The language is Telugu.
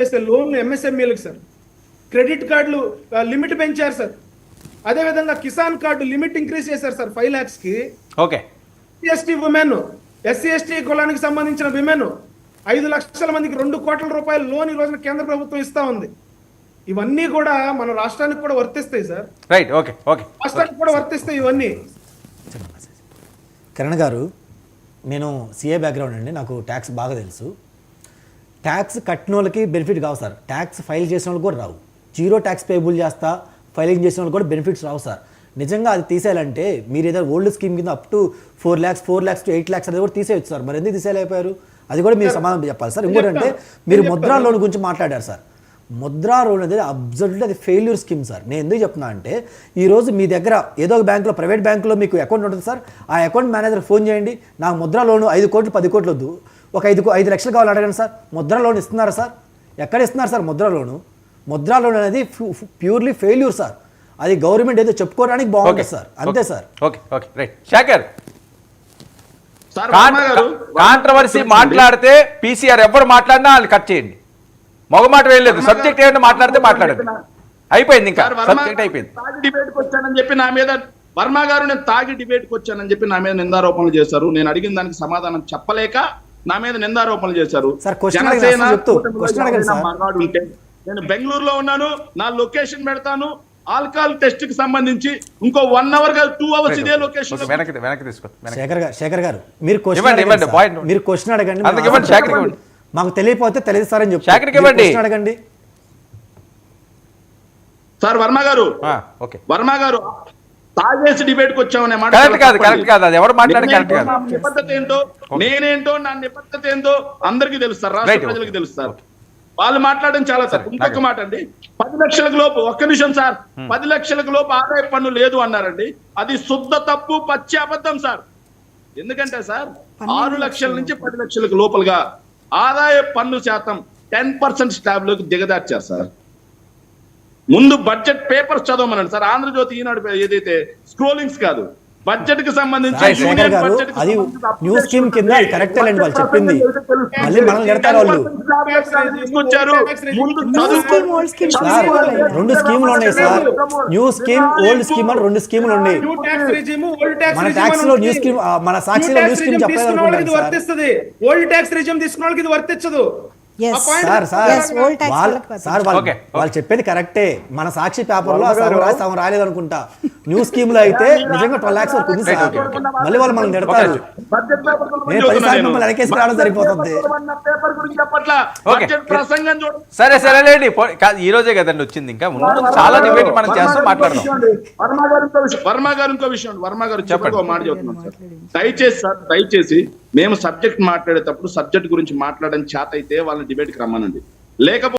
చేస్తే లోన్లు ఎంఎస్ఎంఈలకు సార్, క్రెడిట్ కార్డులు లిమిట్ పెంచారు సార్, అదేవిధంగా కిసాన్ కార్డు లిమిట్ ఇంక్రీజ్ చేశారు సార్ 5 lakhs కి. ఓకే, ఎస్టీ ఉమెన్, ఎస్సీ కులానికి సంబంధించిన విమెన్ 5 లక్షల మందికి 2 కోట్ల రూపాయల లోన్ ఈ రోజున కేంద్ర ప్రభుత్వం ఇస్తా ఉంది. ఇవన్నీ కూడా మన రాష్ట్రానికి కూడా వర్తిస్తాయి సార్. రైట్, ఓకే ఓకే, రాష్ట్రానికి కూడా వర్తిస్తాయి ఇవన్నీ. కిరణ్ గారు, నేను సిఏ బ్యాక్గ్రౌండ్ అండి, నాకు ట్యాక్స్ బాగా తెలుసు. ట్యాక్స్ కట్టిన వాళ్ళకి బెనిఫిట్ కావు సార్, ట్యాక్స్ ఫైల్ చేసిన వాళ్ళకి కూడా రావు. జీరో ట్యాక్స్ పేబుల్ చేస్తా ఫైలింగ్ చేసిన వాళ్ళకి కూడా బెనిఫిట్స్ రావు సార్. నిజంగా అది తీసేయాలంటే మీరు ఏదైనా ఓల్డ్ స్కీమ్ కింద up to 4 lakhs to 8 lakhs అనేది కూడా తీసేయచ్చు సార్. మరి ఎందుకు తీసేయలేకపోయారు? అది కూడా మీరు సమాధానం చెప్పాలి సార్. ఇంకోటి అంటే మీరు ముద్రా లోన్ గురించి మాట్లాడారు సార్. ముద్రా లోన్ అనేది అబ్జల్యూట్లీ అది ఫెయిల్యూర్ స్కీమ్ సార్. నేను ఎందుకు చెప్తున్నా అంటే ఈరోజు మీ దగ్గర ఏదో ఒక బ్యాంకులో, ప్రైవేట్ బ్యాంకులో మీకు అకౌంట్ ఉంటుంది సార్. ఆ అకౌంట్ మేనేజర్ ఫోన్ చేయండి, నాకు ముద్రా లోన్ 5 కోట్లు 10 కోట్లు వద్దు, ఒక 5 లక్షలు కావాలి అడగండి సార్. ముద్రా లోన్ ఇస్తున్నారా సార్? ఎక్కడ ఇస్తున్నారు sir Mudra loan? Mudra loan అనేది ప్యూర్లీ ఫెయిల్యూర్ సార్. అది గవర్నమెంట్ ఏదో చెప్పుకోవడానికి బాగుంటుంది సార్, అంతే sir. Okay okay, right. Shekhar, sir controversy మాట్లాడితే పీసీఆర్ ఎవరు మాట్లాడినా వాళ్ళు కట్ చేయండి. మొగమాట వేయలేదు, సబ్జెక్ట్ ఏంటంటే మాట్లాడితే మాట్లాడండి. అయిపోయింది, ఇంకా సబ్జెక్ట్ అయిపోయింది. డిబేట్కి వచ్చానని చెప్పి నా మీద వర్మ గారు నేను తాగి డిబేట్కి వచ్చానని చెప్పి నా మీద నిందారోపణలు చేశారు. నేను అడిగిన దానికి సమాధానం చెప్పలేక నా మీద నిందారోపణలు చేశారు. ఉంటే నేను బెంగళూరులో ఉన్నాను, నా లొకేషన్ పెడతాను. ఆల్కహాల్ టెస్ట్ కి సంబంధించి ఇంకో 1 hour 2 hours ఇదే లొకేషన్. శేఖర్ గారు, మీరు క్వశ్చన్ అడగండి, మాకు తెలియకపోతే తెలియస్తారని చెప్పి అడగండి సార్. వర్మ గారు తాగేసి డిబేట్ కి వచ్చామనే మాట నిబద్ధత ఏంటో, నేనేంటో, నా నిబద్ధత ఏంటో అందరికీ తెలుస్తారు, రాష్ట్ర ప్రజలకు తెలుస్తారు. వాళ్ళు మాట్లాడడం చాలా తప్పు. ఇంకొక మాట అండి, 10 లక్షలకు లోపు, ఒక్క నిమిషం సార్, 10 లక్షలకు లోపు ఆదాయ పన్ను లేదు అన్నారండి. అది శుద్ధ తప్పు, పచ్చి అబద్ధం సార్. ఎందుకంటే సార్ 6 లక్షల నుంచి 10 లక్షలకు లోపలుగా ఆదాయ పన్ను శాతం 10% స్లాబ్ లోకి దిగదార్చారు సార్. ముందు బడ్జెట్ పేపర్స్ చదవమనండి సార్. ఆంధ్రజ్యోతి, ఈనాడు ఏదైతే స్క్రోలింగ్స్ కాదు, బడ్జెట్ కి సంబంధించి అది న్యూ స్కీమ్ కింద కరెక్ట్ అండి వాళ్ళు చెప్పింది. మళ్ళీ మనం కడతారు వాళ్ళు. 2 స్కీములు ఉన్నాయి sir, new scheme, old scheme అని 2 స్కీములు ఉన్నాయి. మన ట్యాక్స్ లో న్యూ స్కీమ్, మన సాక్షిలో న్యూ స్కీమ్ చెప్పలేదు అనుకుంటాను సార్. ఓల్డ్ ట్యాక్స్ రిజిమ్ తీసుకున్న వాళ్ళకి ఇది వర్తించదు సార్. వాళ్ళు చెప్పేది కరెక్టే. మన సాక్షి పేపర్ లో సగం రాలేదు అనుకుంటా. న్యూ స్కీమ్ లో అయితే నిజంగా 12 lakhs వరకు ఉంది సార్. మళ్ళీ వాళ్ళు మనం తిడతారు. నేను 10 సార్లు మిమ్మల్ని వెనకేసి రావడం సరిపోతుంది. సరే సరేలేండి, ఈ రోజే కదండి వచ్చింది, ఇంకా చాలా డిబేట్ మనం చేస్తాం, మాట్లాడదాం. వర్మ గారు చెప్పండి, మాట చెప్తున్నాను సార్. దయచేసి మేము సబ్జెక్ట్ మాట్లాడేటప్పుడు సబ్జెక్ట్ గురించి మాట్లాడడం చేత అయితే వాళ్ళని డిబేట్కి రమ్మనండి, లేకపోతే